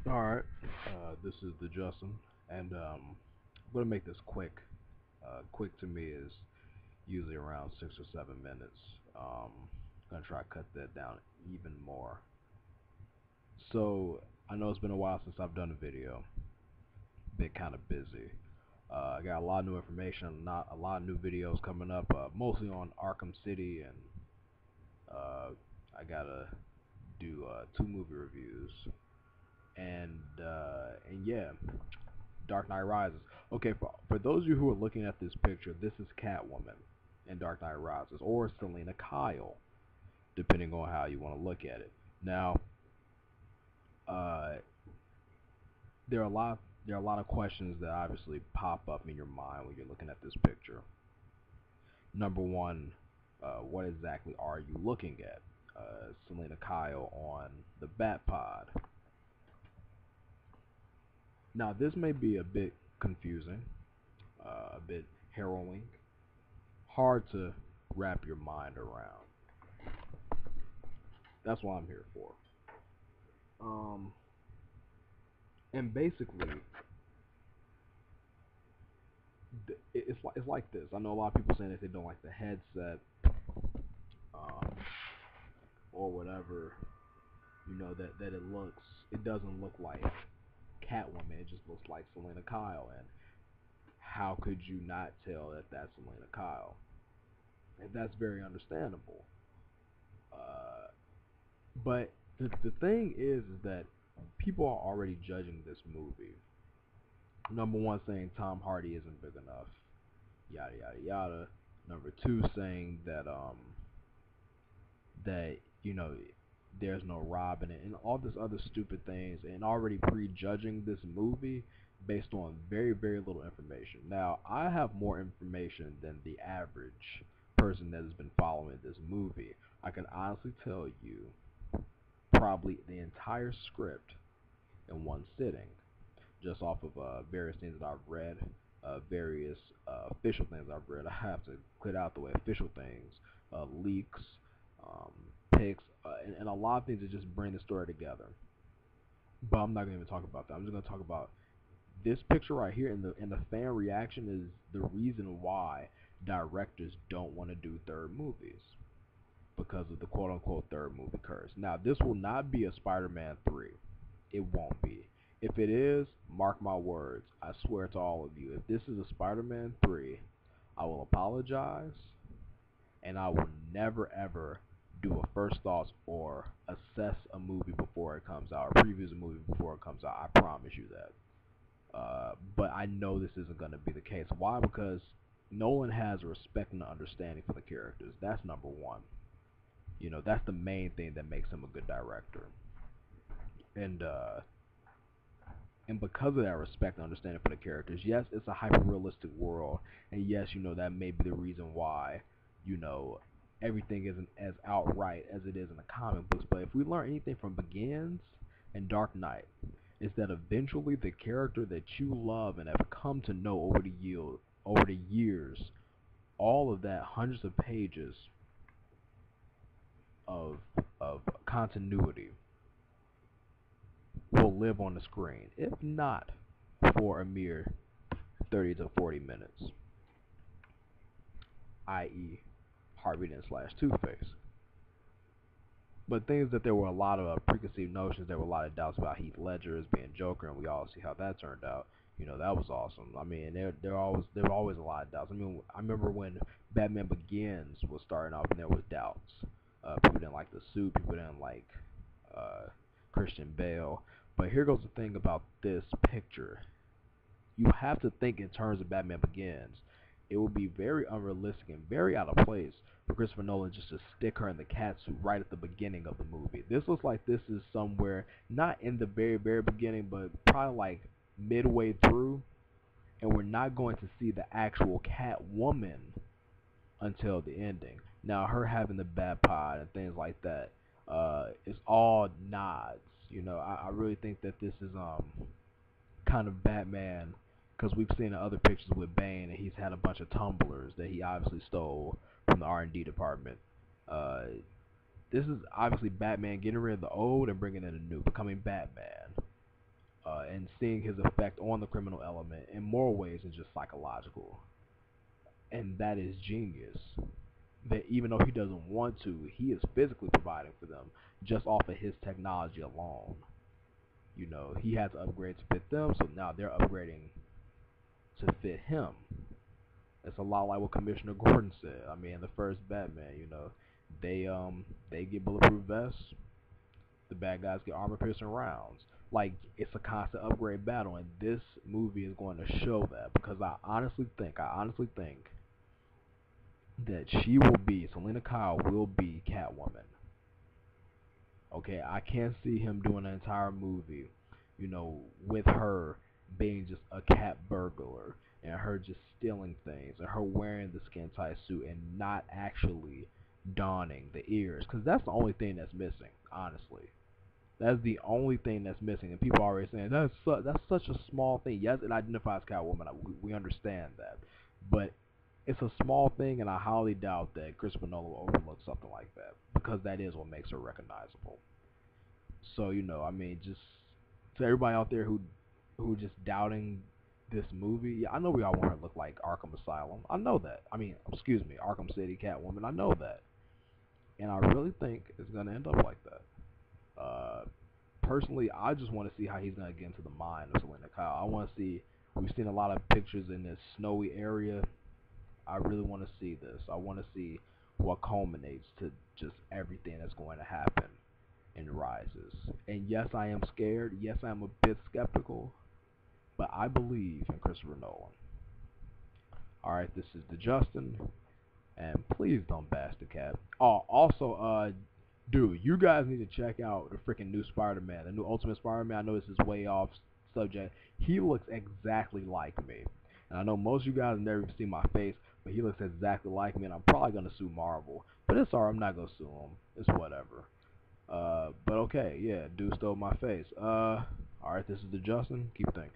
Alright, this is the Justin, and I'm gonna make this quick. Quick to me is usually around 6 or 7 minutes. Gonna try to cut that down even more. So I know it's been a while since I've done a video. Been kind of busy. I got a lot of new information, not a lot of new videos coming up, mostly on Arkham City, and uh, I gotta do 2 movie reviews, and yeah. Dark Knight Rises. Okay, for those of you who are looking at this picture, this is Catwoman in Dark Knight Rises, or Selina Kyle, depending on how you want to look at it. Now, uh, there are a lot of questions that obviously pop up in your mind when you're looking at this picture. Number one, what exactly are you looking at? Selina Kyle on the Bat Pod. Now, this may be a bit confusing, a bit harrowing, hard to wrap your mind around. That's what I'm here for. Um, and basically, it's like this. I know a lot of people saying that they don't like the headset, um, or whatever. You know that it doesn't look like Catwoman. It just looks like Selina Kyle. And how could you not tell that that's Selina Kyle? And that's very understandable. Uh, but the thing is that people are already judging this movie. Number one, saying Tom Hardy isn't big enough, yada yada yada. Number two, saying that there's no Robin, and all this other stupid things, and already prejudging this movie based on very very little information. Now, I have more information than the average person that has been following this movie. I can honestly tell you probably the entire script in one sitting, just off of various things that I've read, various official things I've read. I have to clear out the way official things, leaks, picks, and a lot of things that just bring the story together. But I'm not going to even talk about that. I'm just going to talk about this picture right here, and the fan reaction is the reason why directors don't want to do third movies, because of the quote-unquote third movie curse. Now, this will not be a Spider-Man 3. It won't be. If it is, mark my words. I swear to all of you, if this is a Spider-Man 3, I will apologize, and I will never ever do a first thoughts or assess a movie before it comes out, or preview a movie before it comes out. I promise you that. But I know this isn't going to be the case. Why? Because Nolan has a respect and an understanding for the characters. That's number one. That's the main thing that makes him a good director. And because of that respect and understanding for the characters, yes, it's a hyper realistic world, and yes, that may be the reason why, you know, everything isn't as outright as it is in the comic books. But if we learn anything from Begins and Dark Knight, is that eventually the character that you love and have come to know over the years, all of that hundreds of pages of continuity will live on the screen, if not for a mere 30 to 40 minutes, i.e., Harvey Dent slash Two-Face. But things that there were a lot of preconceived notions, there were a lot of doubts about Heath Ledger as being Joker, and we all see how that turned out. That was awesome. I mean, there were always a lot of doubts. I mean, I remember when Batman Begins was starting off, and there was doubts. People didn't like the suit. People didn't like uh, Christian Bale. But here goes the thing about this picture. You have to think in terms of Batman Begins. It would be very unrealistic and very out of place for Christopher Nolan just to stick her in the cat suit right at the beginning of the movie. This looks like this is somewhere, not in the very, very beginning, but probably like midway through, and we're not going to see the actual Catwoman until the ending. Now, her having the Bat Pod and things like that, is all nods. I really think that this is kind of Batman, because we've seen other pictures with Bane, and he's had a bunch of tumblers that he obviously stole from the R&D department. Uh, this is obviously Batman getting rid of the old and bringing in the new, becoming Batman. and seeing his effect on the criminal element in more ways than just psychological. And that is genius. That even though he doesn't want to, he is physically providing for them just off of his technology alone. You know, he had to upgrade to fit them, so now they're upgrading to fit him. It's a lot like what Commissioner Gordon said. I mean, in the first Batman, you know, they get bulletproof vests, the bad guys get armor piercing rounds. Like it's a constant upgrade battle, and this movie is going to show that because I honestly think that Selina Kyle will be Catwoman. Okay, I can't see him doing an entire movie, you know, with her being just a cat burglar and her just stealing things and her wearing the skin tight suit and not actually donning the ears, because that's the only thing that's missing, honestly. That's the only thing that's missing, and people are already saying that's such a small thing. Yes, it identifies Catwoman. We understand that, but it's a small thing, and I highly doubt that Christopher Nolan will overlook something like that because that is what makes her recognizable. So you know, I mean, just to everybody out there who just doubting this movie, yeah, I know we all want her to look like Arkham Asylum. I know that. I mean, excuse me, Arkham City Catwoman. I know that, and I really think it's gonna end up like that. Uh, Personally, I just want to see how he's gonna get into the mind of Selena Kyle. I want to see. We've seen a lot of pictures in this snowy area. I really want to see this. I want to see what culminates to just everything that's going to happen in Rises. And yes, I am scared. Yes, I am a bit skeptical, but I believe in Christopher Nolan. All right, this is the Justin, and please don't bash the cat. Oh, also, dude, you guys need to check out the freaking new Spider-Man, the new Ultimate Spider-Man. I know this is way off subject. He looks exactly like me, and I know most of you guys have never even seen my face, but he looks exactly like me, and I'm probably gonna sue Marvel, but it's alright. I'm not gonna sue him. It's whatever. But okay, yeah, dude stole my face. Alright, this is the Justin. Keep thinking.